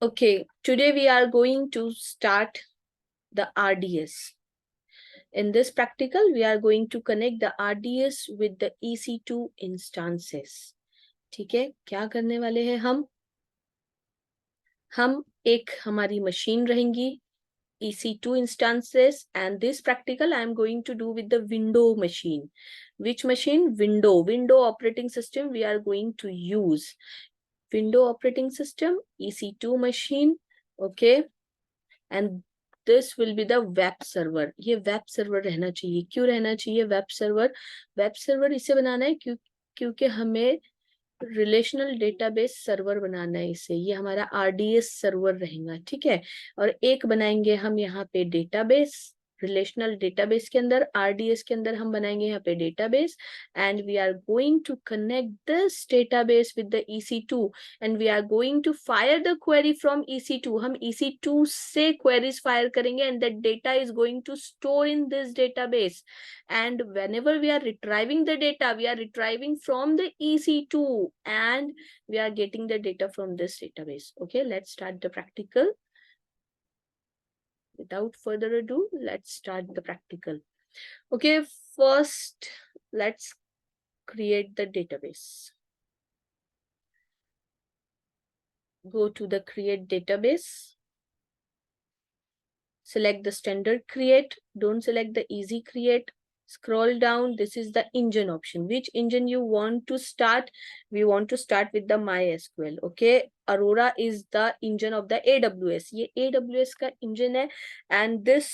Okay, today we are going to start the RDS. In this practical, we are going to connect the RDS with the EC2 instances. ठीक है, क्या करने वाले हैं हम एक हमारी मशीन रहेंगी EC2 instances, and this practical I am going to do with the window machine. Which machine? Window operating system we are going to use. Window operating system, EC2 machine, okay, and this will be the web server. ये web server रहना चाहिए. क्यों रहना चाहिए web server? Web server इसे बनाना है क्योंकि हमें रिलेशनल डेटाबेस सर्वर बनाना है इसे. ये हमारा RDS सर्वर रहेगा, ठीक है. और एक बनाएंगे हम यहाँ पे डेटाबेस. रिलेशनल डेटाबेस के अंदर, RDS के अंदर हम बनाएंगे यहाँ पे database, and we are going to connect this database with the EC2, and we are going to fire the query from EC2. हम EC2 से क्वेरीज फायर करेंगे, and the data is going to store in this database. And whenever we are retrieving the data, we are retrieving from the EC2, and we are getting the data from this database. Okay, let's start the practical. Without further ado, let's start the practical. Okay, first let's create the database. Go to the create database. Select the standard create. Don't select the easy create. Scroll down. This is the engine option. Which engine you want to start? We want to start with the MySQL. Okay, Aurora is the engine of the AWS. ये AWS का engine है, and this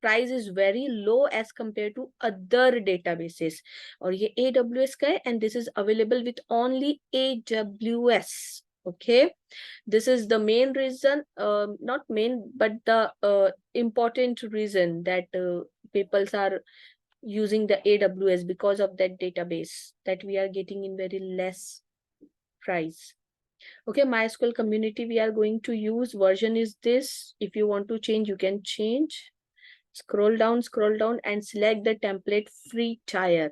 price is very low as compared to other databases. और ये AWS का है, and this is available with only AWS. Okay, this is the main reason, not main, but the important reason that people are using the AWS, because of that database that we are getting in very less price. Okay, MySQL community we are going to use. Version is this. If you want to change, you can change. Scroll down and select the template free tier.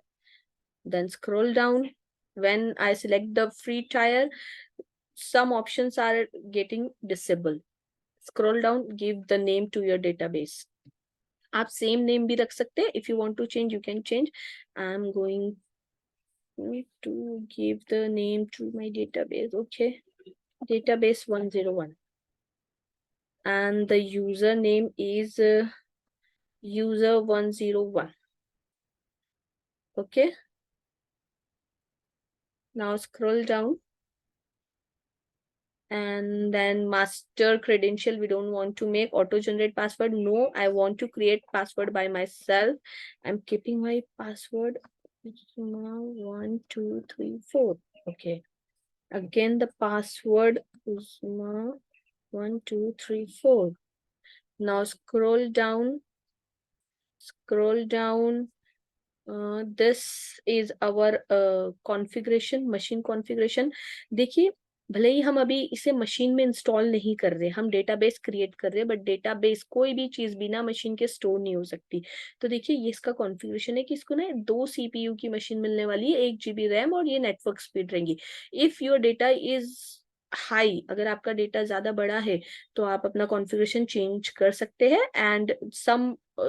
Then scroll down. When I select the free tier, some options are getting disabled. Scroll down, give the name to your database. आप same name भी रख सकते हैं. If you want to change, you can change. I'm going to give the name to my database. Okay, database 101, and the username is user 101. Okay, now scroll down, and then master credential we don't want to make. Auto generate password, no, I want to create password by myself. I'm keeping my password 1 2 3 4. Okay, again the password is 1 2 3 4. Now scroll down. This is our configuration, machine configuration. देखिए, भले ही हम अभी इसे machine में install नहीं कर रहे, हम डेटाबेस क्रिएट कर रहे हैं, बट डेटाबेस कोई भी चीज बिना मशीन के स्टोर नहीं हो सकती. तो देखिए, ये इसका कॉन्फ़िगरेशन है कि इसको ना 2 CPU की मशीन मिलने वाली है, 1 GB रैम, और ये नेटवर्क स्पीड रहेंगी. If your data is high, अगर आपका डेटा ज्यादा बड़ा है, तो आप अपना कॉन्फ़िगरेशन चेंज कर सकते हैं. And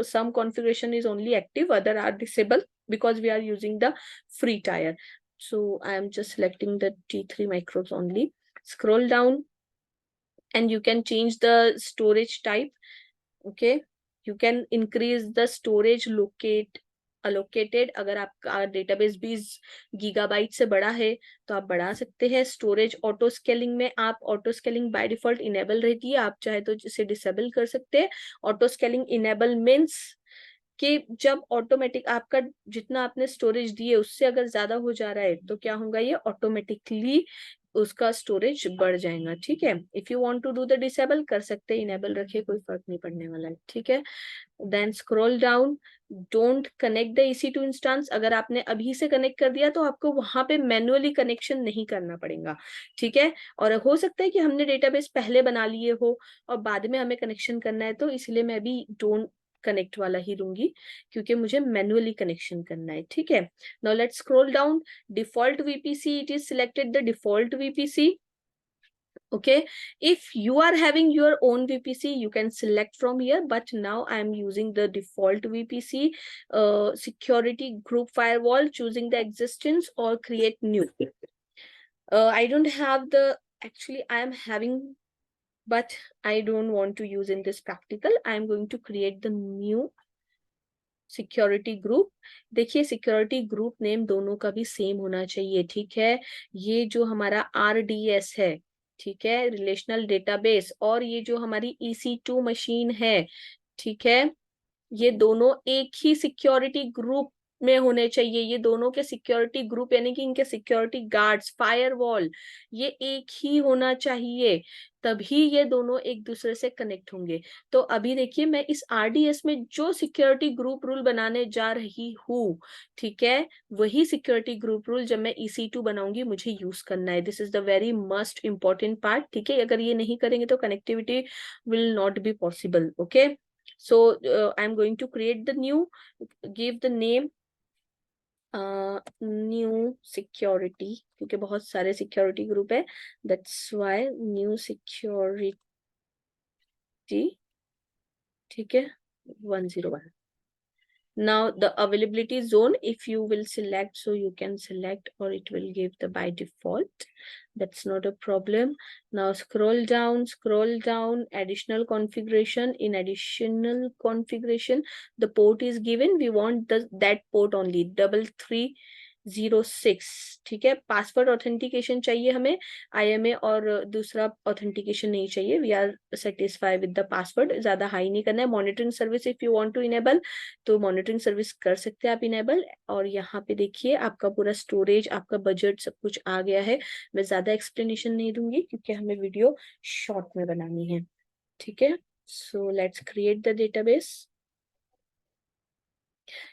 some configuration is only active, other are disabled, because we are using the free tier. So I am just selecting the T3 micros only. Scroll down, and you can change the storage type. Okay, you can increase the storage allocated. अगर आपका database 20 gigabyte से बड़ा है, तो आप बढ़ा सकते हैं. स्टोरेज ऑटो स्केलिंग में आप auto scaling by default enable रहती है, आप चाहे तो इसे डिसेबल कर सकते हैं. ऑटो स्केलिंग इनेबल मीन्स कि जब ऑटोमेटिक आपका जितना आपने स्टोरेज दी है उससे अगर ज्यादा हो जा रहा है, तो क्या होगा, ये ऑटोमेटिकली उसका स्टोरेज बढ़ जाएगा. ठीक है, if you want to do the disable कर सकते हैं, इनेबल रखिए, कोई फर्क नहीं पड़ने वाला है. ठीक है, then scroll down. Don't connect the EC2 instance. अगर आपने अभी से कनेक्ट कर दिया, तो आपको वहां पे मैन्युअली कनेक्शन नहीं करना पड़ेगा. ठीक है, और हो सकता है कि हमने डेटाबेस पहले बना लिए हो और बाद में हमें कनेक्शन करना है, तो इसलिए मैं भी डोंट कनेक्ट वाला ही दूंगी, क्योंकि मुझे मैन्युअली कनेक्शन करना है. ठीक है, now let's scroll down. Default VPC, it is selected the default VPC. Okay, if you are having your own VPC, you can select from here, but now I am using the default VPC, security group firewall, choosing the existence or create new. I don't have the, actually I am having, but I don't want to use in this practical. I am going to create the new security group. देखिए security group name दोनों का भी same होना चाहिए, ठीक है. ये जो हमारा RDS है, ठीक है, रिलेशनल डेटाबेस, और ये जो हमारी EC2 मशीन है, ठीक है, ये दोनों एक ही सिक्योरिटी ग्रुप में होने चाहिए. ये दोनों के सिक्योरिटी ग्रुप यानी कि इनके सिक्योरिटी गार्ड्स, फायरवॉल, ये एक ही होना चाहिए, तभी ये दोनों एक दूसरे से कनेक्ट होंगे. तो अभी देखिए मैं इस RDS में जो सिक्योरिटी ग्रुप रूल बनाने जा रही हूँ, ठीक है, वही सिक्योरिटी ग्रुप रूल जब मैं EC2 बनाऊंगी मुझे यूज करना है. This is the very must important part, ठीक है. अगर ये नहीं करेंगे तो connectivity will not be possible. Okay, so I'm going to create the new, give the name new security, क्योंकि बहुत सारे security group है, that's why new security, ठीक है, 101. Now the availability zone, if you will select, so you can select, or it will give the by default. That's not a problem. Now scroll down, additional configuration. In additional configuration, the port is given. We want that port only, 3306, ठीक है. Password authentication चाहिए हमें, IMA, और दूसरा authentication नहीं चाहिए. We are satisfy with the password, ज्यादा high नहीं करना है. Monitoring service if you want to enable, तो मॉनिटरिंग सर्विस कर सकते हैं आप इनेबल. और यहाँ पे देखिए आपका पूरा स्टोरेज, आपका बजट, सब कुछ आ गया है. मैं ज्यादा एक्सप्लेनेशन नहीं दूंगी क्योंकि हमें वीडियो शॉर्ट में बनानी है, ठीक है. So let's create the database.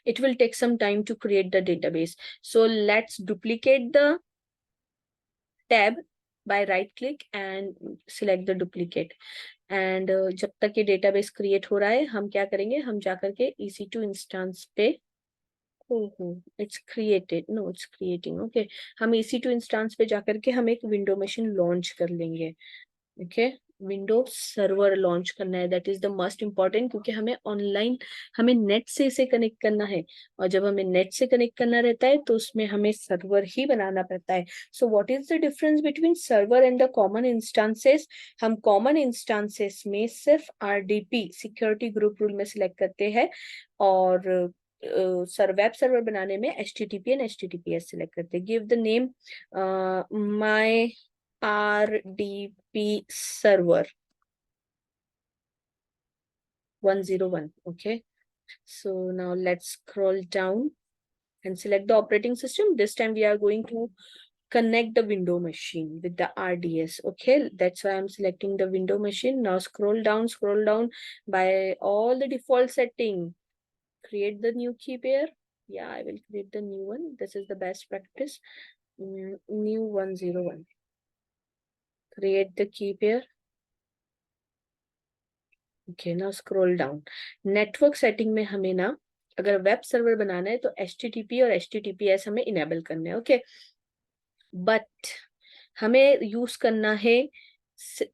It will take some time to create the database. So let's duplicate the tab by right click and select the duplicate. And जब तक ये database create हो रहा है, हम क्या करेंगे, हम जाकर के EC2 instance पे, it's created, no it's creating, okay, हम EC2 इंस्टांस पे जाकर के हम एक विंडो मशीन लॉन्च कर लेंगे. ओके, विंडो सर्वर लॉन्च करना है, that is the most important, क्योंकि हमें ऑनलाइन, हमें नेट से इसे कनेक्ट करना है, और जब हमें नेट से कनेक्ट करना रहता है तो उसमें हमें सर्वर ही बनाना पड़ता है. So what is the difference between server and the common instances. हम कॉमन इंस्टांसेस में सिर्फ RDP सिक्योरिटी ग्रुप रूल में सिलेक्ट करते हैं, और वेब सर्वर बनाने में HTTP एंड HTTPS सिलेक्ट करते हैं. Give the name my RDP server 101. Okay, so now let's scroll down and select the operating system. This time we are going to connect the window machine with the RDS. Okay, that's why I'm selecting the window machine. Now scroll down by all the default setting. Create the new key pair. Yeah, I will create the new one. This is the best practice. New 101. Create the key pair. Okay, now scroll down. Network setting में हमें ना, अगर web server बनाना है तो HTTP और HTTPS हमें enable करना है. ओके, बट हमें यूज करना है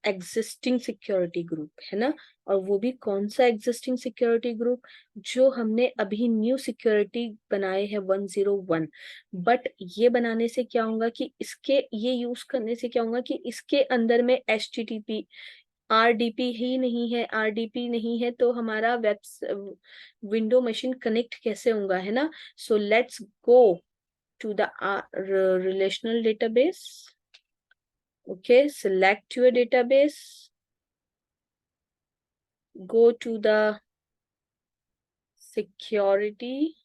एग्जिस्टिंग सिक्योरिटी ग्रुप, है ना. और वो भी कौन सा एग्जिस्टिंग सिक्योरिटी ग्रुप, जो हमने अभी न्यू सिक्योरिटी बनाए हैं 101. बट ये बनाने से क्या होगा कि इसके, ये यूज करने से क्या होगा कि इसके अंदर में HTTP RDP ही नहीं है, RDP नहीं है तो हमारा वेब विंडो मशीन कनेक्ट कैसे होगा, है ना. So let's go to the relational database. Okay, select your database, go to the security,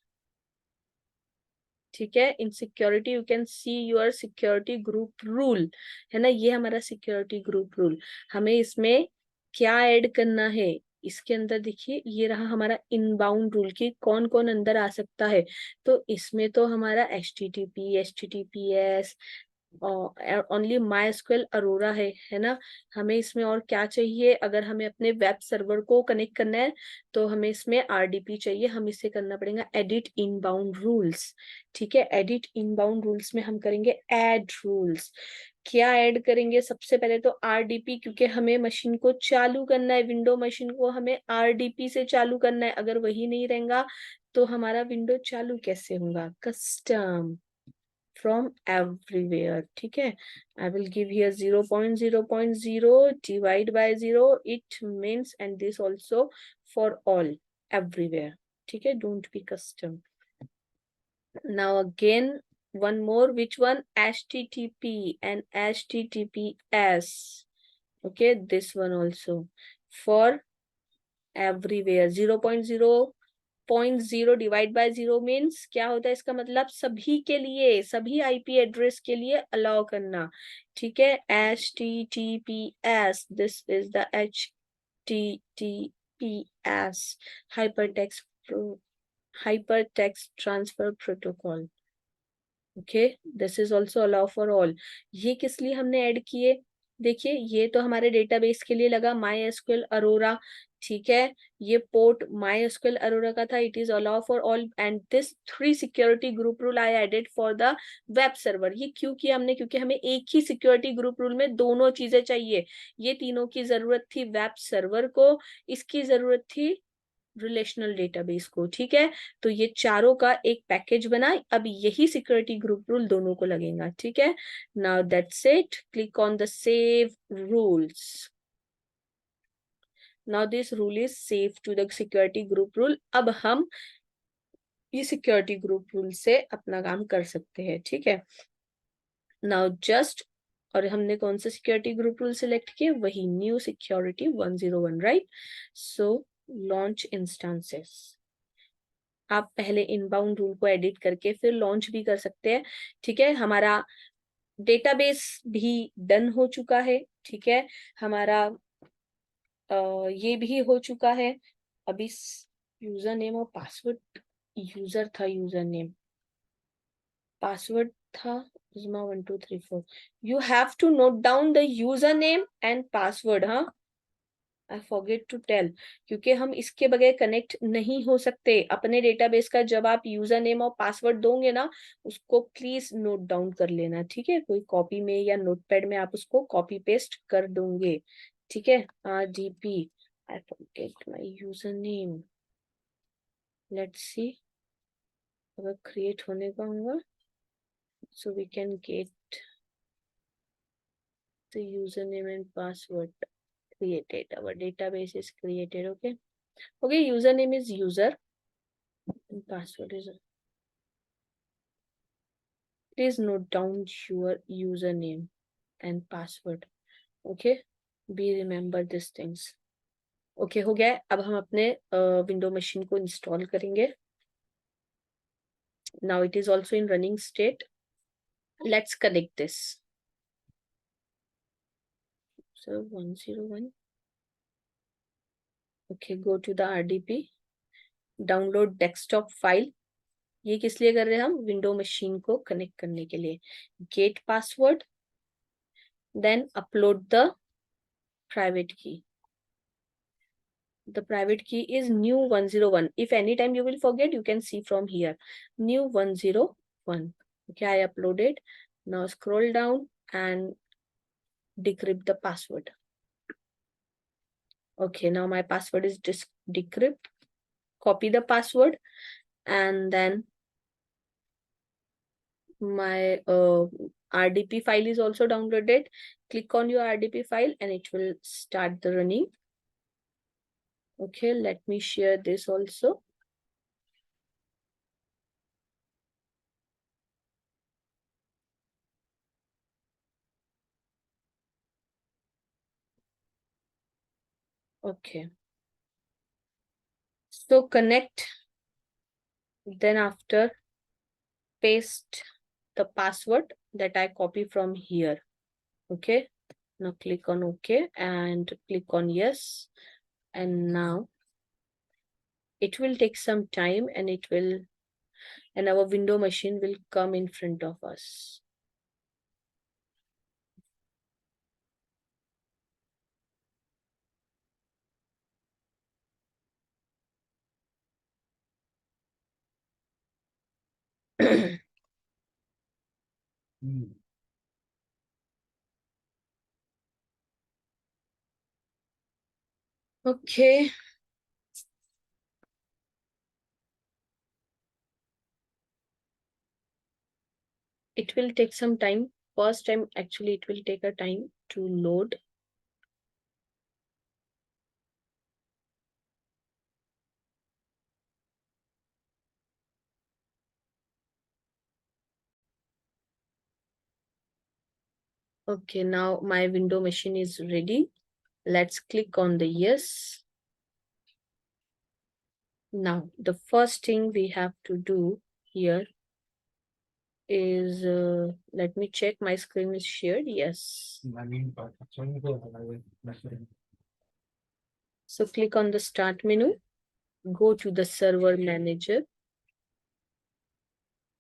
ठीक है. In security you can see your security group rule, है ना. ये हमारा सिक्योरिटी ग्रुप रूल. हमें इसमें क्या ऐड करना है, इसके अंदर देखिए ये रहा हमारा इनबाउंड रूल की कौन कौन अंदर आ सकता है. तो इसमें तो हमारा HTTP HTTPS only MySQL Arora है ना. हमें इसमें और क्या चाहिए, अगर हमें अपने वेब सर्वर को कनेक्ट करना है तो हमें इसमें RDP चाहिए. हम इसे करना पड़ेगा एडिट इनबाउंड रूल्स, ठीक है. एडिट इनबाउंड रूल्स में हम करेंगे ऐड रूल्स. क्या ऐड करेंगे? सबसे पहले तो आरडीपी, क्योंकि हमें मशीन को चालू करना है, विंडो मशीन को हमें आरडीपी से चालू करना है। अगर वही नहीं रहेगा तो हमारा विंडो चालू कैसे होगा? कस्टम फ्रॉम एवरीवेयर, ठीक है। I will give here 0.0.0 divide by 0, it means, and this also for all, everywhere, ठीक है। Don't be custom. Now again, one more, which one? HTTP and HTTPS. Okay, this one also for everywhere. 0.0.0 divide by 0 means क्या होता है? इसका मतलब सभी के लिए, सभी आईपी एड्रेस के लिए अलाउ करना, ठीक है। HTTPS, this is the HTTPS, hypertext transfer protocol. Okay, this is also allow for all. ये किस लिए हमने ऐड किए? देखिए, ये तो हमारे डेटाबेस के लिए लगा माई एसक्यूएल अरोरा, ठीक है। ये पोर्ट माई एसक्यूएल अरोरा का था. It is allow for all, and this 3 security group rule I added for the web server. ये क्यों किया हमने? क्योंकि हमें एक ही सिक्योरिटी ग्रुप रूल में दोनों चीजें चाहिए. ये तीनों की जरूरत थी वेब सर्वर को, इसकी जरूरत थी रिलेशनल डेटाबेस को, ठीक है। तो ये चारों का एक पैकेज बना. अब यही सिक्योरिटी ग्रुप रूल दोनों को लगेगा, ठीक है। Now that's it. Click on the save rules. Now this rule is save to the security group rule. अब हम ये सिक्योरिटी ग्रुप रूल से अपना काम कर सकते हैं, ठीक है। नाउ जस्ट, और हमने कौन सा सिक्योरिटी ग्रुप रूल सिलेक्ट किए? वही न्यू सिक्योरिटी 101, राइट। सो लॉन्च इंस्टांसेस. आप पहले इनबाउंड रूल को एडिट करके फिर लॉन्च भी कर सकते हैं, ठीक है। हमारा डेटाबेस भी डन हो चुका है, ठीक है। हमारा ये भी हो चुका है. अभी यूजर नेम और पासवर्ड, यूजर था, यूजर नेम, पासवर्ड था Uzma1234. You have to note down the username and password, हाँ. आई फॉरगेट टू टेल, क्योंकि हम इसके बगैर कनेक्ट नहीं हो सकते अपने डेटाबेस का. जब आप यूजर नेम और पासवर्ड दोगे ना, उसको प्लीज नोट डाउन कर लेना, ठीक है। कोई कॉपी में या नोटपैड में आप उसको कॉपी पेस्ट कर दोगे, ठीक है. RDP, I forget my user name. Let's see, अगर क्रिएट होने का होगा, so we can get the user name and password. Created, our database is created. Okay, username is user and password is, please note down your username and password. Okay, be remember these things. Okay, हो गया है. अब हम अपने window machine को install करेंगे. Now it is also in running state. Let's connect this. So 101. Okay, go to the RDP, download desktop file. ये किस लिए कर रहे हैं हम? विंडो मशीन को कनेक्ट करने के लिए. Gate password, then upload the private key. The private key is new 101. If anytime you will forget, you can see from here, new 101. Okay, I uploaded. Now scroll down and decrypt the password. Okay, now my password is decrypt. Copy the password, and then my RDP file is also downloaded. Click on your RDP file and it will start the running. Okay, let me share this also. Okay, so connect, then after paste the password that I copy from here. Okay, now click on OK and click on yes. And now it will take some time, and our window machine will come in front of us. Okay. It will take some time. First time, actually, it will take a time to load. Okay, now my window machine is ready. Let's click on the yes. Now, the first thing we have to do here is, let me check my screen is shared. Yes. So click on the start menu, go to the server manager.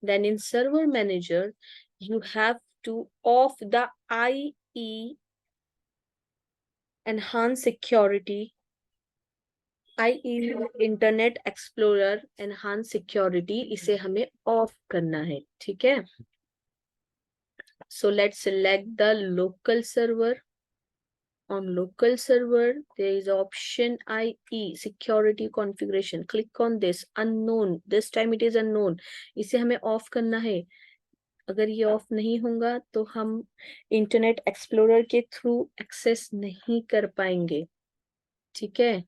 Then in server manager, you have to off the IE enhance security, IE internet explorer enhance security, इसे हमें of करना है, ठीक है. So let's select the local server. On local server, there is option IE security configuration. Click on this unknown. This time it is unknown. इसे हमें of करना है. अगर ये ऑफ नहीं होगा तो हम इंटरनेट एक्सप्लोरर के थ्रू एक्सेस नहीं कर पाएंगे, ठीक है.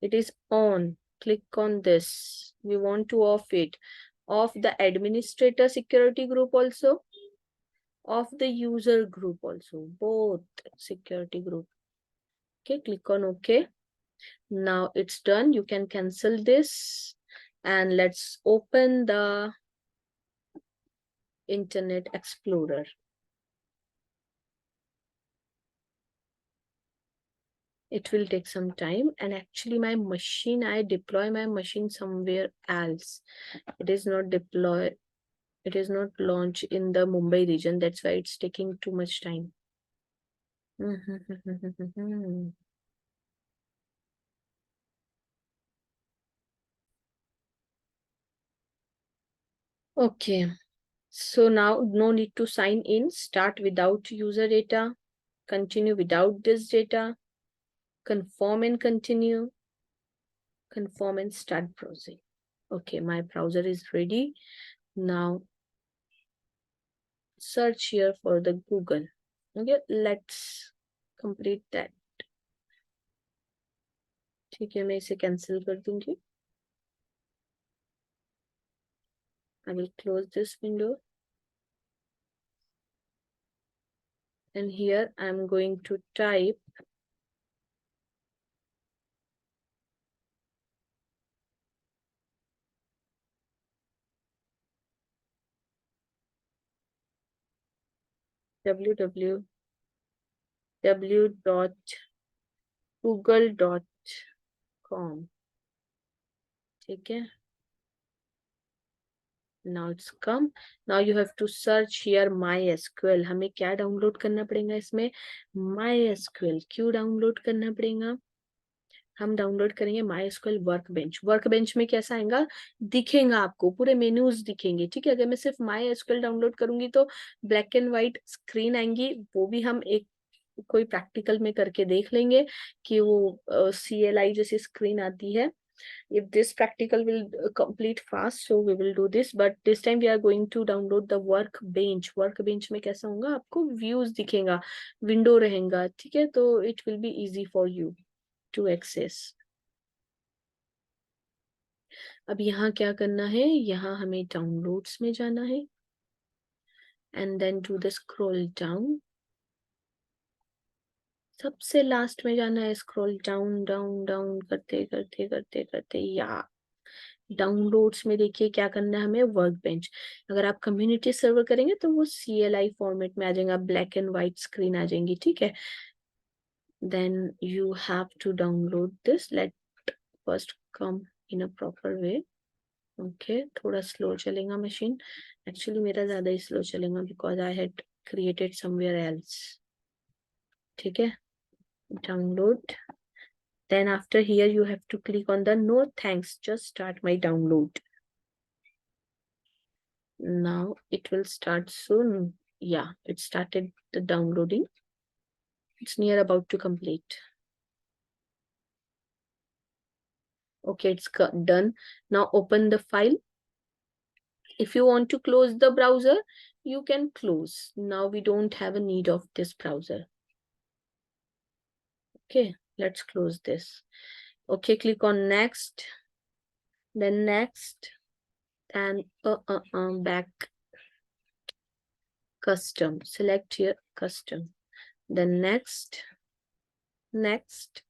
It is on. Click on this. We want to off it. Off the administrator security group also. Off the user group also. Both security group. Okay, click on OK. Now it's done. You can cancel this. And let's open the Internet Explorer. It will take some time, and actually my machine, I deploy my machine somewhere else. It is not deploy, it is not launched in the Mumbai region. That's why it's taking too much time. Okay, so now no need to sign in. Start without user data, continue without this data, confirm and continue, confirm and start browsing. Okay, my browser is ready. Now search here for the Google. Okay, let's complete that. ठीक है, मैं इसे cancel कर दूंगी. I will close this window. And here I'm going to type www.google.com. ठीक है. Now it's come. Now you have to search here MySQL. हमें क्या डाउनलोड करना पड़ेगा इसमें? MySQL. क्यों डाउनलोड करना पड़ेगा? हम डाउनलोड करेंगे MySQL वर्कबेंच. वर्कबेंच में कैसा आएगा? दिखेगा आपको, पूरे मेन्यूज दिखेंगे, ठीक है. अगर मैं सिर्फ MySQL डाउनलोड करूंगी तो ब्लैक एंड व्हाइट स्क्रीन आएंगी. वो भी हम एक कोई प्रैक्टिकल में करके देख लेंगे कि वो CLI जैसी स्क्रीन आती है. If this practical will complete fast, so we will do this. But this time we are going to download the workbench. Workbench में कैसा होगा? आपको views दिखेगा, window रहेगा, ठीक है. तो it will be easy for you to access. अब यहाँ क्या करना है? यहाँ हमें downloads में जाना है. And then do the scroll down. सबसे लास्ट में जाना है. स्क्रॉल डाउन डाउन डाउन करते करते करते करते या डाउनलोड्स में देखिए क्या करना है हमें? वर्कबेंच. अगर आप कम्युनिटी सर्वर करेंगे तो वो CLI फॉर्मेट में आ जाएगा, ब्लैक एंड व्हाइट स्क्रीन आ जाएंगी, ठीक है. Then you have to download this. Let first come in a proper way. Okay, थोड़ा स्लो चलेगा मशीन. एक्चुअली मेरा ज्यादा ही स्लो चलेगा because I had created somewhere else, ठीक है. Download. Then after here you have to click on the no thanks, just start my download. Now it will start soon. Yeah, it started the downloading. It's near about to complete. Okay, it's done. Now open the file. If you want to close the browser, you can close. Now we don't have a need of this browser. Okay, let's close this. Okay, click on next, then next, and back, custom. Select here custom. Then next, next,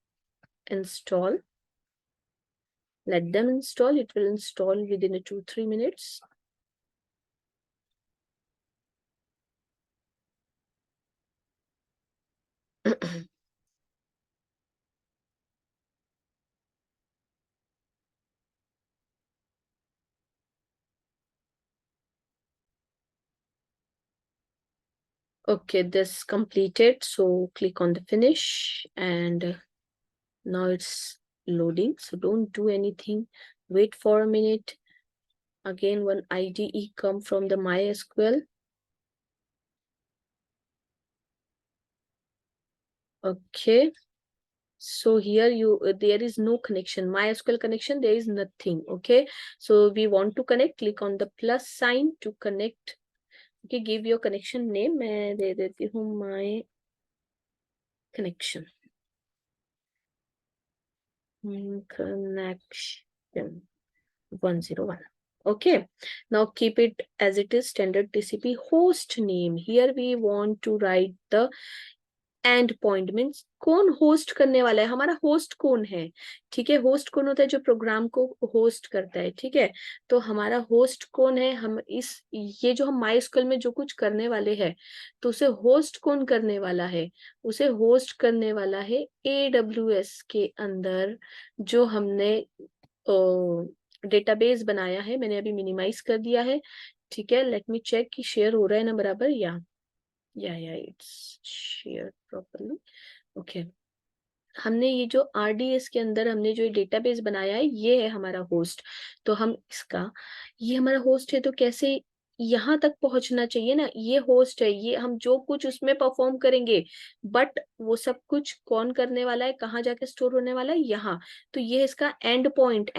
install. Let them install. It will install within a 2-3 minutes. Okay, this completed. So click on the finish, and now it's loading. So don't do anything. Wait for a minute. Again, one IDE come from the MySQL. Okay. So here there is no connection. MySQL connection, there is nothing. Okay. So we want to connect. Click on the plus sign to connect. Okay, give your connection name. मैं दे देती हूँ my connection. Connection 101. Okay, now keep it as it is, standard TCP host name. Here we want to write the and point means कौन host करने वाला है, हमारा host कौन है. ठीक है, होस्ट कौन होता है, जो प्रोग्राम को होस्ट करता है. ठीक है, तो हमारा होस्ट कौन है, हम इस ये जो हम MySQL में जो कुछ करने वाले हैं, तो उसे होस्ट कौन करने वाला है, उसे होस्ट करने वाला है AWS के अंदर जो हमने डेटाबेस बनाया है. मैंने अभी मिनिमाइज कर दिया है. ठीक है, लेट मी चेक कि शेयर हो रहा है ना बराबर. या इट्स शेयर प्रॉपर्ली. ओके, हमने ये जो RDS के अंदर हमने जो डेटाबेस बनाया है, ये है हमारा होस्ट. तो हम इसका, ये हमारा होस्ट है, तो कैसे यहाँ तक पहुंचना चाहिए ना, ये होस्ट है, ये हम जो कुछ उसमें परफॉर्म करेंगे, बट वो सब कुछ कौन करने वाला है, कहाँ जाके स्टोर होने वाला है, यहाँ. तो ये इसका एंड पॉइंट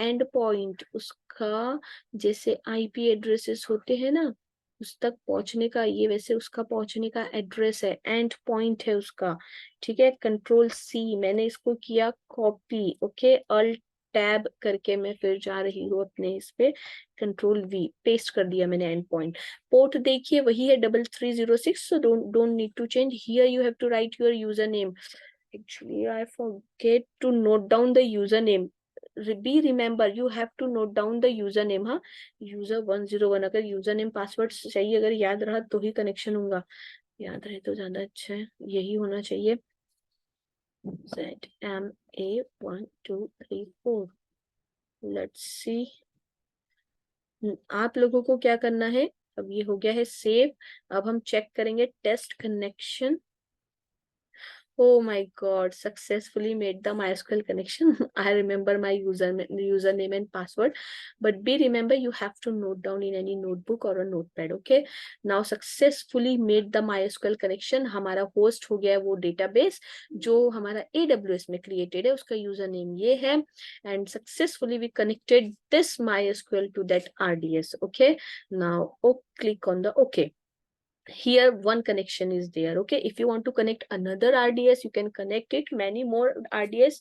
उसका, जैसे IP एड्रेसेस होते हैं ना, उस तक पहुंचने का, ये वैसे उसका पहुंचने का एड्रेस है, एंड पॉइंट है उसका. ठीक है, कंट्रोल C, मैंने इसको किया कॉपी. ओके, अल्ट टैब करके मैं फिर जा रही हूँ अपने इस पे, कंट्रोल V, पेस्ट कर दिया मैंने एंड पॉइंट. पोर्ट देखिए वही है 3306. So don't need to change. Here you have to write your user name. Actually, I forget to note down the username. Be remember, you have to note down the username. हाँ, user 101. अगर username password सही अगर याद रहा तो ही connection होगा. याद रहे तो ज्यादा अच्छा है, यही होना चाहिए. ZMA1234. Let's see. आप लोगों को क्या करना है, अब ये हो गया है सेव. अब हम चेक करेंगे test connection. Oh my God, successfully made the MySQL connection. I remember my username and password. But be remember, you have to note down in any notebook or a notepad. Okay. Now successfully made the MySQL connection. हमारा host हो गया है वो database जो हमारा AWS में created है, उसका username ये है. And successfully we connected this MySQL to that RDS. Okay. Now click on the OK. Here one connection is there. Okay, if you want to connect another RDS, you can connect it. Many more RDS,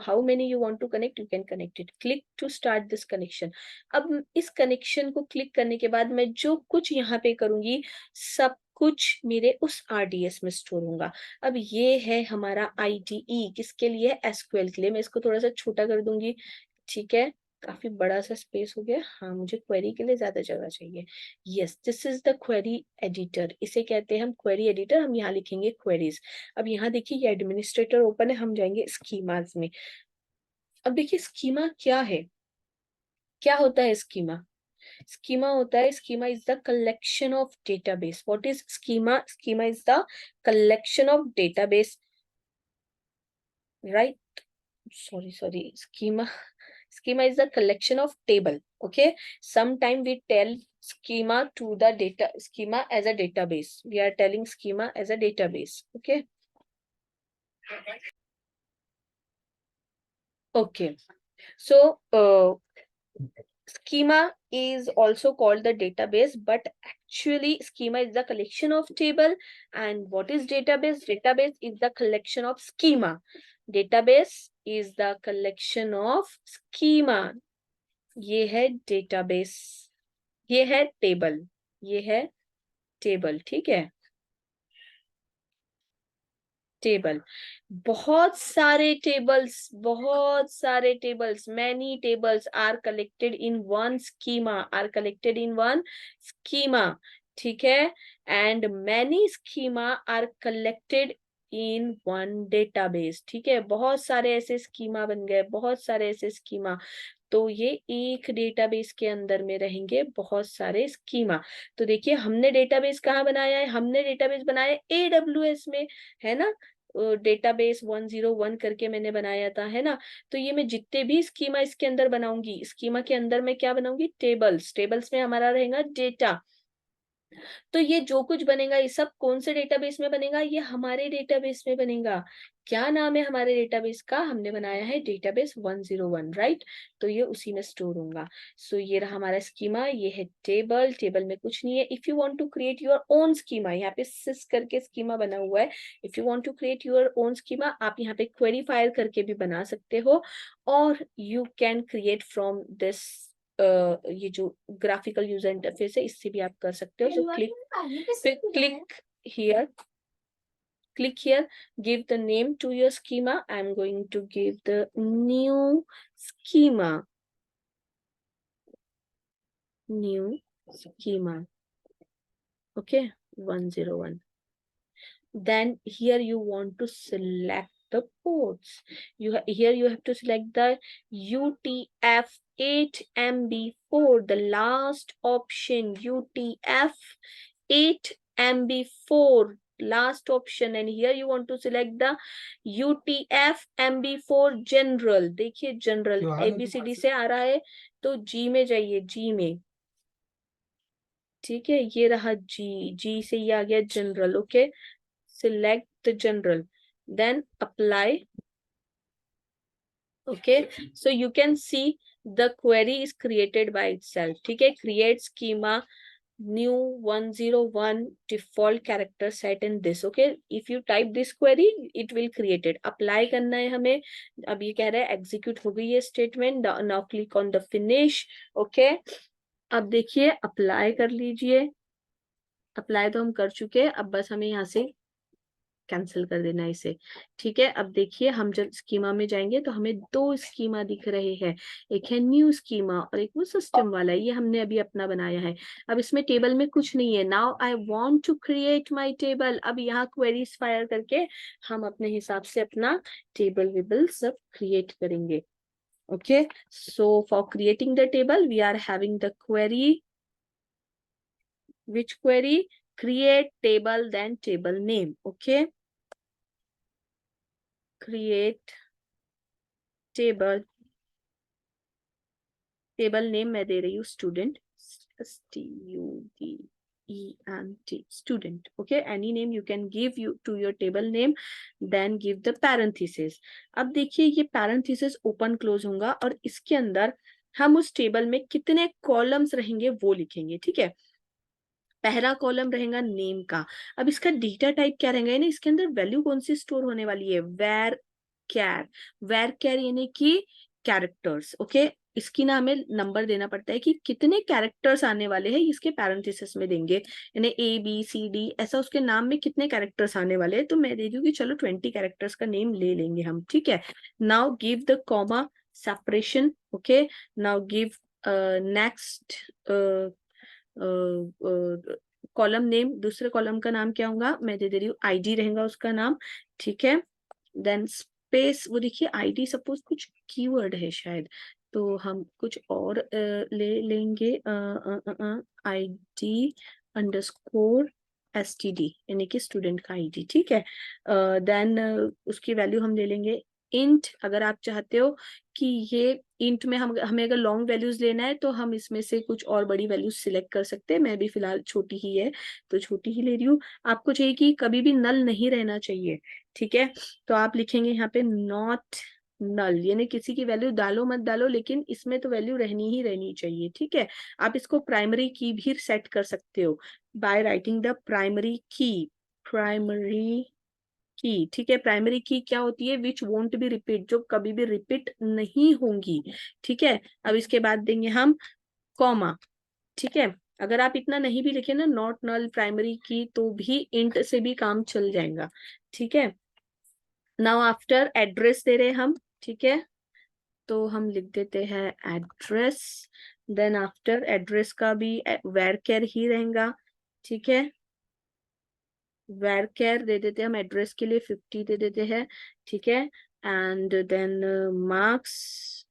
how many you want to connect, you can connect it. Click to start this connection. अब इस connection को click करने के बाद मैं जो कुछ यहाँ पे करूंगी, सब कुछ मेरे उस RDS में स्टोर होगा. अब ये है हमारा IDE, किसके लिए, SQL के लिए. मैं इसको थोड़ा सा छोटा कर दूंगी. ठीक है, काफी बड़ा सा स्पेस हो गया. हाँ, मुझे क्वेरी के लिए ज्यादा जगह चाहिए. Yes, this is the query editor. इसे कहते हैं हम क्वेरी एडिटर. हम यहाँ लिखेंगे क्वेरीज. अब यहाँ देखिए ये एडमिनिस्ट्रेटर ओपन है, हम जाएंगे स्कीमाज में. अब देखिए स्कीमा क्या है, क्या होता है स्कीमा. स्कीमा होता है, schema is the collection of database. What is schema, schema is the collection of database, right. sorry, schema is the collection of table. Okay, sometime we tell schema to the data, schema as a database. We are telling schema as a database. Okay. So schema is also called the database, but actually schema is the collection of table. And what is database? Database is the collection of schema. Database is the collection of schema. ये है database, ये है table, ये है table, ठीक है। Table, बहुत सारे tables, many tables are collected in one schema, are collected in one schema, ठीक है। And many schema are collected in one database, ठीक है। बहुत सारे ऐसे स्कीमा बन गए, बहुत सारे ऐसे स्कीमा, तो ये एक डेटाबेस के अंदर में रहेंगे बहुत सारे स्कीमा। तो देखिए हमने डेटाबेस कहाँ बनाया है, हमने डेटाबेस बनाया AWS में, है ना। डेटाबेस 101 करके मैंने बनाया था, है ना। तो ये मैं जितने भी स्कीमा इसके अंदर बनाऊंगी, स्कीमा के अंदर मैं क्या बनाऊंगी, टेबल्स, टेबल्स में हमारा रहेगा डेटा। तो ये जो कुछ बनेगा ये सब कौन से डेटाबेस में बनेगा, ये हमारे डेटाबेस में बनेगा। क्या नाम है हमारे डेटाबेस का, हमने बनाया है डेटाबेस 101, राइट। तो ये उसी में स्टोर होगा। सो ये रहा हमारा स्कीमा, ये है टेबल, टेबल में कुछ नहीं है। If you want to create your own schema, यहाँ पे सिस करके स्कीमा बना हुआ है। If you want to create your own schema, आप यहाँ पे क्वेरी फायर करके भी बना सकते हो, और you can create from this, ये जो ग्राफिकल यूजर इंटरफेस है इससे भी आप कर सकते हो। तो click here, click here, give the name to your schema. I'm going to give the new schema, new schema, okay, 101. Then here you want to select the ports. Here you have to select the UTF-8MB4, the last option, UTF-8MB4, last option. And here you want to select the UTF-MB4 general. देखिए general ABCD से आ रहा है, तो G में जाइए, G में, ठीक है। ये रहा G से ये आ गया general, okay. Select the general, then apply, okay। So you can see the query is created by itself, ठीक है। Create schema new 101 default character set in this, okay। If you type this query it will create it। apply करना है हमें। अब ये कह रहा है execute हो गई है statement, now click on the finish, okay। अब देखिए apply कर लीजिए, apply तो हम कर चुके हैं, अब बस हमें यहाँ से कैंसिल कर देना इसे, ठीक है। अब देखिए हम जब स्कीमा में जाएंगे तो हमें दो स्कीमा दिख रहे हैं, एक है न्यू स्कीमा और एक वो सिस्टम वाला है, ये हमने अभी अपना बनाया है। अब इसमें टेबल में कुछ नहीं है। Now I want to create my table. अब यहाँ क्वेरीज फायर करके हम अपने हिसाब से अपना टेबल वेबल सब क्रिएट करेंगे, okay. So for creating the table we are having the query, which query, create table then table name, okay। create table, table name मैं दे रही हूँ student, STUDENT, student, okay। any name you can give you to your table name, then give the parenthesis। अब देखिए ये parenthesis open close होगा और इसके अंदर हम उस टेबल में कितने कॉलम्स रहेंगे वो लिखेंगे, ठीक है। पहला कॉलम रहेगा नेम का। अब इसका डेटा टाइप क्या रहेगा, यानी इसके अंदर वैल्यू कौन सी स्टोर होने वाली है, वेर कैर, वेर कैर यानी कि कैरेक्टर्स, ओके। इसकी ना हमें नंबर देना पड़ता है कि कितने कैरेक्टर्स आने वाले हैं, इसके पैरेंथेसिस में देंगे, यानी ABCD ऐसा उसके नाम में कितने कैरेक्टर्स आने वाले हैं। तो मैं दे दूंगी चलो 20 कैरेक्टर्स का नेम ले लेंगे हम, ठीक है। Now give the comma separation, okay. Now give next column name, दूसरे कॉलम का नाम क्या होगा, मैं दे रही हूँ ID रहेगा उसका नाम, ठीक है। देन स्पेस, वो देखिए ID सपोज कुछ कीवर्ड है शायद, तो हम कुछ और ले लेंगे, ID_STD यानी कि स्टूडेंट का ID, ठीक है। देन उसकी वैल्यू हम ले लेंगे इंट। अगर आप चाहते हो कि ये इंट में हमें अगर लॉन्ग वैल्यूज लेना है तो हम इसमें से कुछ और बड़ी वैल्यूज सिलेक्ट कर सकते हैं। मैं भी फिलहाल छोटी ही है तो छोटी ही ले रही हूँ। आपको चाहिए कि कभी भी नल नहीं रहना चाहिए, ठीक है। तो आप लिखेंगे यहाँ पे नॉट नल, यानी किसी की वैल्यू डालो मत डालो, लेकिन इसमें तो वैल्यू रहनी ही रहनी चाहिए, ठीक है। आप इसको प्राइमरी की भी सेट कर सकते हो बाय राइटिंग द प्राइमरी की, प्राइमरी की, ठीक है। प्राइमरी की क्या होती है? विच वोंट बी रिपीट, जो कभी भी रिपीट नहीं होंगी, ठीक है। अब इसके बाद देंगे हम कॉमा, ठीक है। अगर आप इतना नहीं भी लिखे ना, नॉट नल प्राइमरी की, तो भी इंट से भी काम चल जाएगा, ठीक है। नाउ आफ्टर एड्रेस दे रहे हम, ठीक है, तो हम लिख देते हैं एड्रेस। देन आफ्टर एड्रेस का भी वेर केयर ही रहेगा, ठीक है। वेर केयर दे देते हैं हम, एड्रेस के लिए 50 दे देते हैं, ठीक है। एंड देन मार्क्स,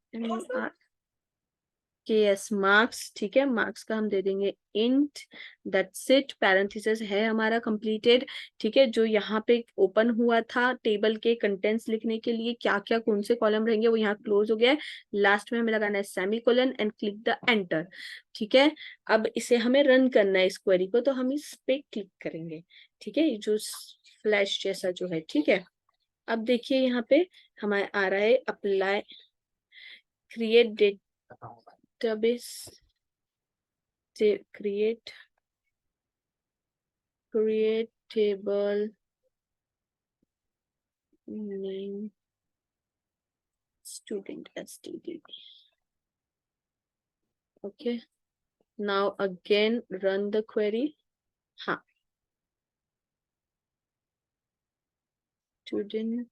के एस मार्क्स, ठीक है। मार्क्स का हम दे देंगे इंट, दैट्स इट। पैरेंथेसिस है हमारा कंप्लीटेड, ठीक है। जो यहाँ पे ओपन हुआ था टेबल के कंटेंट्स लिखने के लिए, क्या क्या कौन से कॉलम रहेंगे, वो यहाँ क्लोज हो गया है। लास्ट में हमें लगाना है semicolon and click the enter, ठीक है। अब इसे हमें रन करना है इस क्वेरी को, तो हम इस पे क्लिक करेंगे, ठीक है, जो फ्लैश जैसा जो है, ठीक है। अब देखिए यहाँ पे हमारे आ रहा है apply create database, create table name student std. Okay, now again run the query. हाँ, student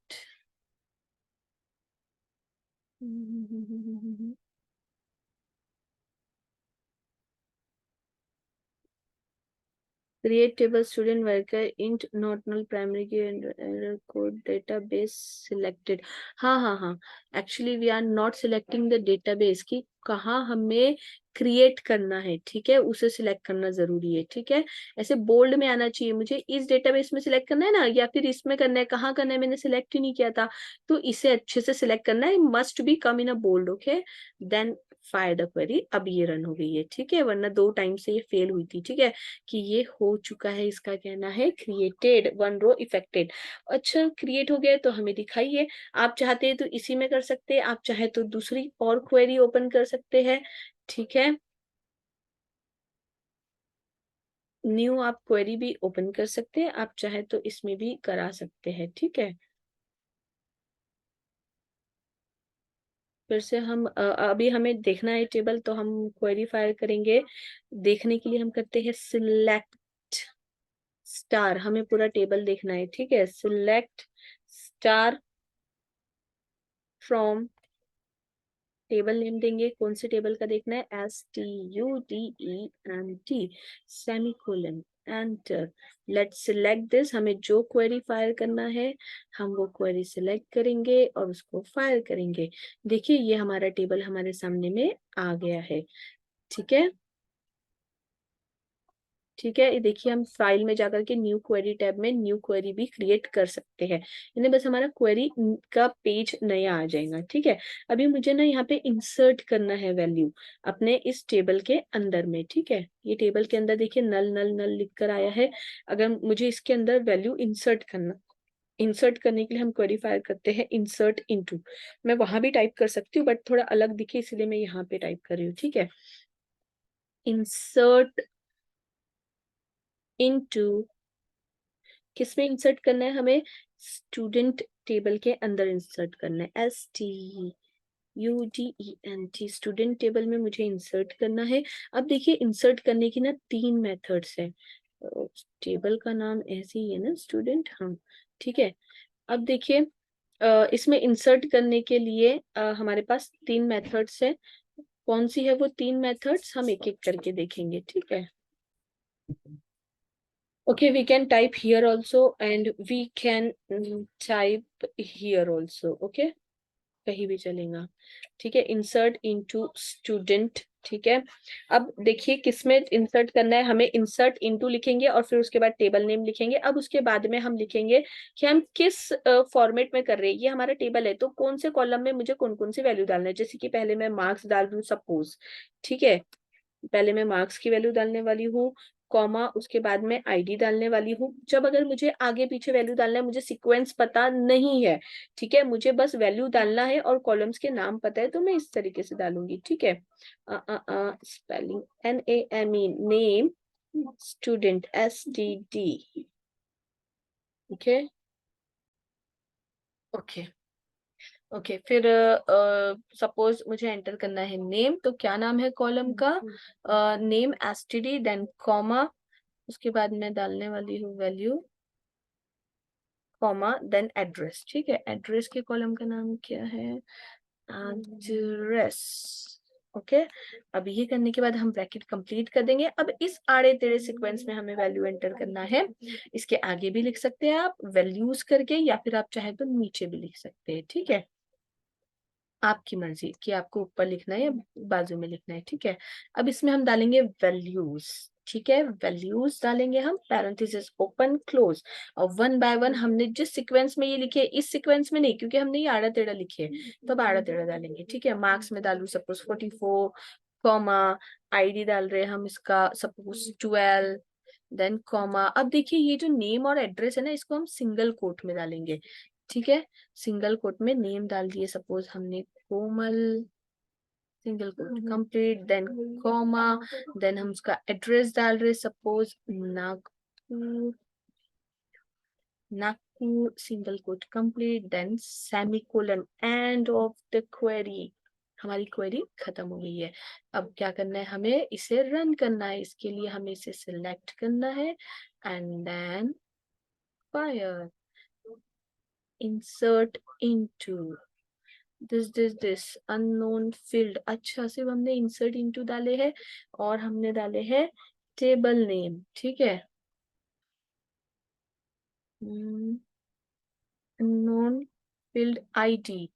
create table student worker int not null primary key and error code database selected. हाँ हाँ हाँ, actually we are not selecting the database की, कहाँ हमें create करना है, ठीक है, उसे सिलेक्ट करना जरूरी है, ठीक है। ऐसे बोल्ड में आना चाहिए, मुझे इस डेटाबेस में सिलेक्ट करना है ना, या फिर इसमें करना है, कहाँ करना है, मैंने सिलेक्ट ही नहीं किया था, तो इसे अच्छे से सिलेक्ट करना है, must be come in a bold, okay. Then fire the query. अब ये रन हो गई है, ठीक है, वरना 2 टाइम से ये फेल हुई थी, ठीक है, कि ये हो चुका है। इसका कहना है क्रिएटेड 1 रो इफेक्टेड। अच्छा, क्रिएट हो गया तो हमें दिखाइए। आप चाहते हैं तो इसी में कर सकते हैं, आप चाहे तो दूसरी और क्वेरी ओपन कर सकते हैं, ठीक है। न्यू आप क्वेरी भी ओपन कर सकते हैं, आप चाहे तो इसमें भी करा सकते हैं, ठीक है। फिर से हम अभी हमें देखना है टेबल, तो हम क्वेरी फायर करेंगे। देखने के लिए हम करते हैं सिलेक्ट स्टार, हमें पूरा टेबल देखना है, ठीक है। Select star from, table name देंगे, कौन से टेबल का देखना है, STUDENT semicolon enter. Let's select this, हमें जो क्वेरी फायर करना है हम वो क्वेरी सिलेक्ट करेंगे और उसको फायर करेंगे। देखिए ये हमारा टेबल हमारे सामने में आ गया है, ठीक है। ठीक है, ये देखिए हम फाइल में जाकर के न्यू क्वेरी टैब में न्यू क्वेरी भी क्रिएट कर सकते हैं, यानी बस हमारा क्वेरी का पेज नया आ जाएगा, ठीक है। अभी मुझे ना यहाँ पे इंसर्ट करना है वैल्यू अपने इस टेबल के अंदर में, ठीक है। ये टेबल के अंदर देखिए नल नल नल लिख कर आया है। अगर मुझे इसके अंदर वैल्यू इंसर्ट करना, इंसर्ट करने के लिए हम क्वेरी फायर करते हैं इंसर्ट इनटू। मैं वहां भी टाइप कर सकती हूँ, बट थोड़ा अलग दिखे इसलिए मैं यहाँ पे टाइप कर रही हूँ, ठीक है। इंसर्ट इनटू, किसमें इंसर्ट करना है हमें, स्टूडेंट टेबल के अंदर इंसर्ट करना है, STUDENT स्टूडेंट टेबल में मुझे इंसर्ट करना है। अब देखिए इंसर्ट करने की ना 3 मेथड्स है, टेबल का नाम ऐसे ही है ना स्टूडेंट, हाँ ठीक है। अब देखिए इसमें इंसर्ट करने के लिए हमारे पास 3 मेथड्स है। कौन सी है वो 3 मेथड्स, हम एक एक करके देखेंगे, ठीक है। Okay, we can type here also and we can type here also. Okay, कहीं भी चलेगा, ठीक है। इंसर्ट इनटू स्टूडेंट, ठीक है। अब देखिए किसमें इंसर्ट करना है, हमें इंसर्ट इनटू लिखेंगे और फिर उसके बाद टेबल नेम लिखेंगे। अब उसके बाद में हम लिखेंगे कि हम किस फॉर्मेट में कर रहे हैं। ये हमारा टेबल है, तो कौन से कॉलम में मुझे कौन कौन सी वैल्यू डालना है। जैसे कि पहले मैं मार्क्स डाल दूं सपोज, ठीक है, पहले मैं मार्क्स की वैल्यू डालने वाली हूँ। कॉमा, उसके बाद मैं आईडी डालने वाली हूँ। जब अगर मुझे आगे पीछे वैल्यू डालना है, मुझे सीक्वेंस पता नहीं है, ठीक है, मुझे बस वैल्यू डालना है और कॉलम्स के नाम पता है, तो मैं इस तरीके से डालूंगी, ठीक है। Spelling NAME, name, student STD, okay okay okay. फिर सपोज मुझे एंटर करना है नेम, तो क्या नाम है कॉलम का? नेम STD, देन कॉमा, उसके बाद मैं डालने वाली हूँ वैल्यू, कॉमा, देन एड्रेस, ठीक है। एड्रेस के कॉलम का नाम क्या है? Address, okay. अब ये करने के बाद हम ब्रैकेट कंप्लीट कर देंगे। अब इस आड़े टेढ़े सीक्वेंस में हमें वैल्यू एंटर करना है। इसके आगे भी लिख सकते हैं आप वैल्यूज करके, या फिर आप चाहे तो नीचे भी लिख सकते हैं, ठीक है, आपकी मर्जी कि आपको ऊपर लिखना है या बाजू में लिखना है, ठीक है। अब इसमें हम डालेंगे वैल्यूज, ठीक है, वैल्यूज डालेंगे हम, पैरेंथेसिस ओपन क्लोज, और वन बाय वन हमने जिस सीक्वेंस में ये लिखे, इस सीक्वेंस में नहीं, क्योंकि हमने ये आड़ा टेढ़ा लिखे, तो अब आड़ा टेढ़ा डालेंगे, ठीक है। मार्क्स में डालू सपोज 44, कॉमा, आईडी डाल रहे हैं हम इसका सपोज 12, देन कॉमा। अब देखिए ये जो नेम और एड्रेस है ना, इसको हम सिंगल कोट में डालेंगे, ठीक है। सिंगल कोट में नेम डाल दिए सपोज हमने Komal, single quote complete, then comma, then हम उसका एड्रेस डाल रहे suppose Nagpur, Nagpur, single quote complete, then semicolon, end of the query. हमारी क्वेरी खत्म हो गई है। अब क्या करना है, हमें इसे रन करना है। इसके लिए हमें इसे सिलेक्ट करना है and then fire, insert into this unknown field. अच्छा, सिर्फ हमने इंसर्ट इनटू डाले हैं और हमने डाले हैं टेबल नेम, ठीक है। Unknown field ID,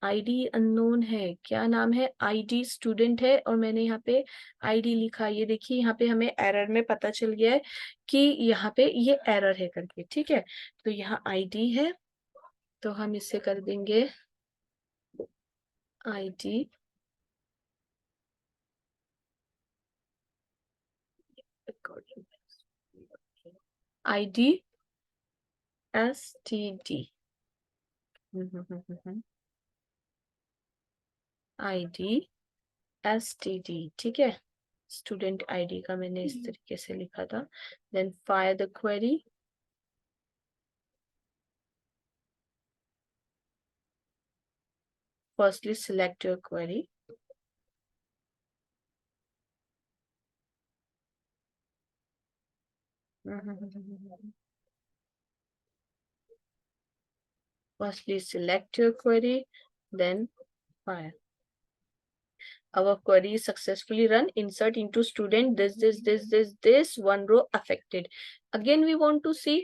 ID unknown है, क्या नाम है? आईडी स्टूडेंट है, और मैंने यहाँ पे आईडी लिखा। ये देखिए यहाँ पे हमें एरर में पता चल गया है कि यहाँ पे ये एरर है करके, ठीक है। तो यहाँ आईडी है, तो हम इसे कर देंगे ID, ID STD, ID STD, ठीक है। स्टूडेंट आईडी का मैंने इस तरीके से लिखा था। Then fire the query, firstly select your query, firstly select your query, then fire. Our query is successfully run. Insert into student this one row affected. Again we want to see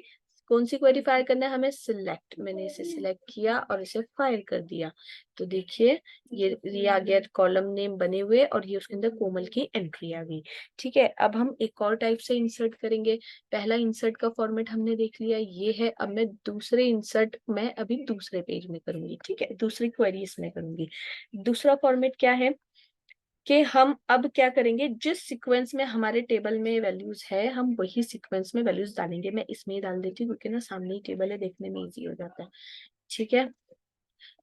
कौन सी query fire करना है हमें, select. मैंने इसे select किया और इसे fire कर दिया, तो देखिए ये आ गया कॉलम नेम बने हुए, और ये उसके अंदर कोमल की एंट्री आ गई, ठीक है। अब हम एक और टाइप से इंसर्ट करेंगे। पहला इंसर्ट का फॉर्मेट हमने देख लिया, ये है। अब मैं दूसरे इंसर्ट मैं अभी दूसरे पेज में करूंगी, ठीक है, दूसरी क्वेरी इसमें करूंगी। दूसरा फॉर्मेट क्या है कि हम अब क्या करेंगे, जिस सीक्वेंस में हमारे टेबल में वैल्यूज है, हम वही सीक्वेंस में वैल्यूज डालेंगे। मैं इसमें ही डाल देती हूँ क्योंकि ना सामने ही टेबल है, देखने में इजी हो जाता है, ठीक है।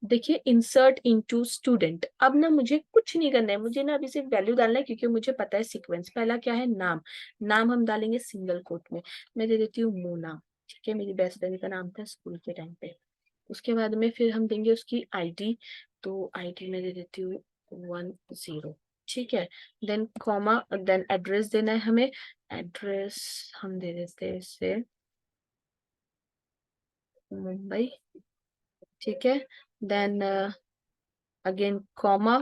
देखिए इंसर्ट इनटू स्टूडेंट। अब ना मुझे कुछ नहीं करना है, मुझे ना अभी सिर्फ वैल्यू डालना है, क्योंकि मुझे पता है सीक्वेंस। पहला क्या है, नाम। नाम हम डालेंगे सिंगल कोट में। मैं दे देती हूँ मोना, ठीक है, मेरी बेस्ट फ्रेंड का नाम था स्कूल के टाइम पे। उसके बाद में फिर हम देंगे उसकी आईडी, तो आईडी में दे देती हूँ 10, ठीक है। देन कॉमा, देन एड्रेस देना है हमें। एड्रेस हम दे देते हैं इसे मुंबई, ठीक है। Then again comma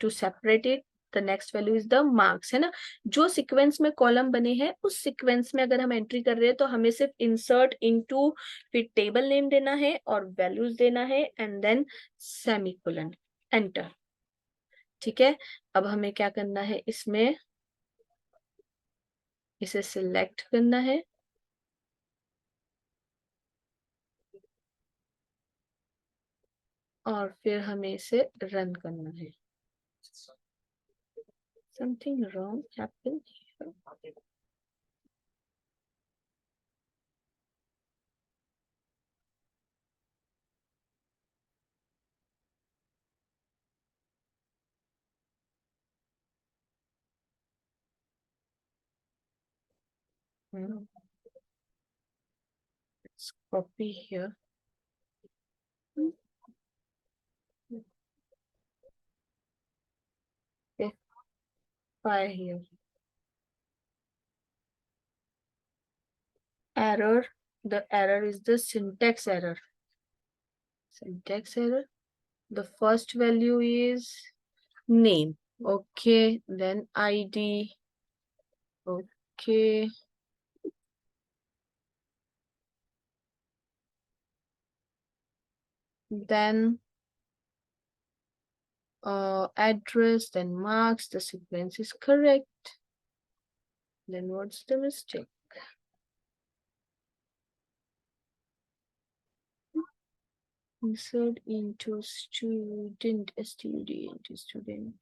to separate it, the next value is the marks, है ना। जो सीक्वेंस में कॉलम बने हैं उस सीक्वेंस में अगर हम एंट्री कर रहे हैं, तो हमें सिर्फ इंसर्ट इनटू, फिर टेबल नेम देना है और वैल्यूज देना है, एंड देन सेमीकोलन, एंटर, ठीक है। अब हमें क्या करना है, इसमें इसे सिलेक्ट करना है और फिर हमें इसे रन करना है। Something wrong happened, Let's copy here. Okay, fire here. Error. The error is the syntax error. Syntax error. The first value is name. Okay, then ID. Okay. Then address, then marks. The sequence is correct. Then what's the mistake? Insert into student, student.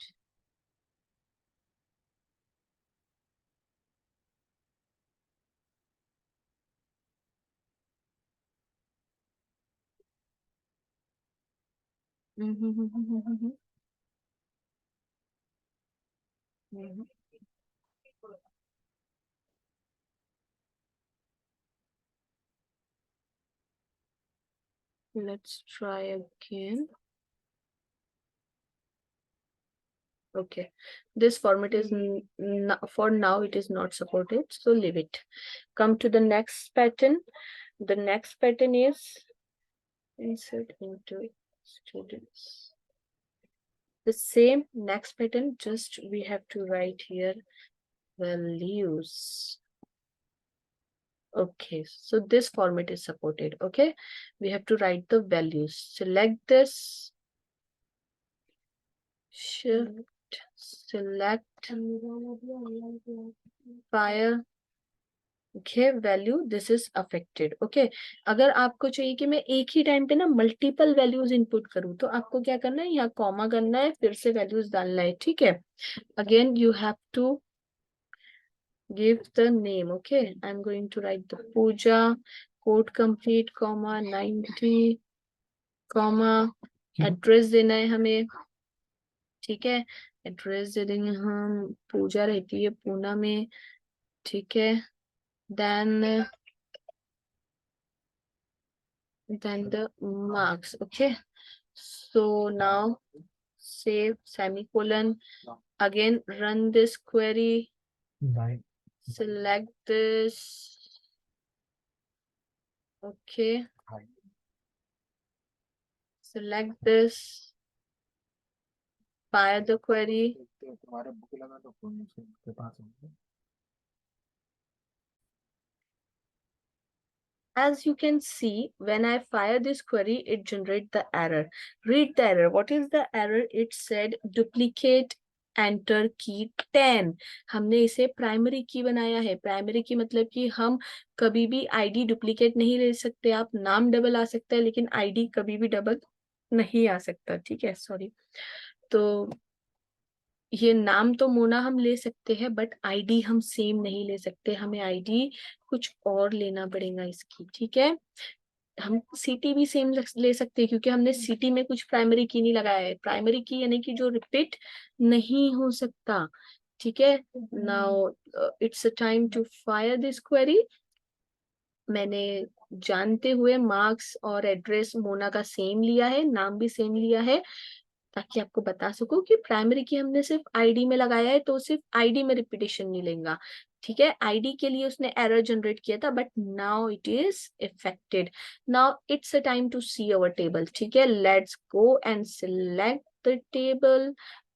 Let's try again. Okay, this format is for now it is not supported, so leave it. Come to the next pattern. The next pattern is insert into students. The same next pattern, just we have to write here values. Okay, so this format is supported. Okay, we have to write the values. Select this. Shift, select fire. Okay, value this is affected. Okay, अगर आपको चाहिए कि मैं एक ही time पे ना multiple values input करूं तो आपको क्या करना है, यहाँ कॉमा करना है, फिर से वैल्यूज डालना है. ठीक है, again you have to give the name. Okay, I'm going to write the Pooja, code complete, comma 90, comma address देना है हमें. ठीक है, एड्रेस दे देंगे हम, पूजा रहती है पूना में. ठीक है, then the marks. Okay, so now save, semicolon, again run this query. Select this. Okay, select this, fire the query. As you can see, when I fire this query, it generates the error. Read the error. What is the error? It said duplicate enter key 10. हमने इसे primary की बनाया है. Primary की मतलब कि हम कभी भी आईडी डुप्लीकेट नहीं ले सकते. आप नाम डबल आ सकता है लेकिन आईडी कभी भी डबल नहीं आ सकता. ठीक है, सॉरी. तो ये नाम तो मोना हम ले सकते हैं बट आईडी हम सेम नहीं ले सकते. हमें आईडी कुछ और लेना पड़ेगा इसकी. ठीक है, हम सिटी भी सेम ले सकते हैं क्योंकि हमने सिटी में कुछ प्राइमरी की नहीं लगाया है. प्राइमरी की यानी कि जो रिपीट नहीं हो सकता. ठीक है, now it's a time to fire this query. मैंने जानते हुए मार्क्स और एड्रेस मोना का सेम लिया है, नाम भी सेम लिया है, ताकि आपको बता सकूं कि प्राइमरी की हमने सिर्फ आईडी में लगाया है तो सिर्फ आईडी में रिपीटेशन नहीं लेगा. ठीक है, आईडी के लिए उसने एरर जनरेट किया था but now it is effected. Now it's a time to see our table. ठीक है, let's go and select the table,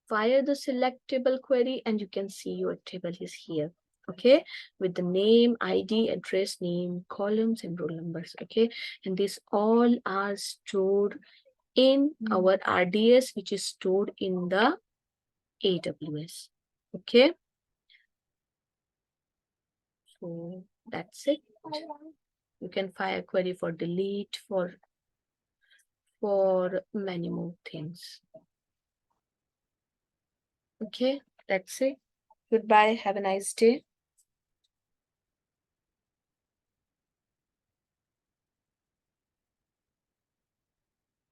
fire the select table query, and you can see your table is here. Okay, with the name, ID, address, name, columns, and roll numbers. Okay, and these all are stored in our RDS, which is stored in the AWS. Okay, so that's it. You can fire query for delete, for many more things. Okay, that's it. Goodbye. Have a nice day.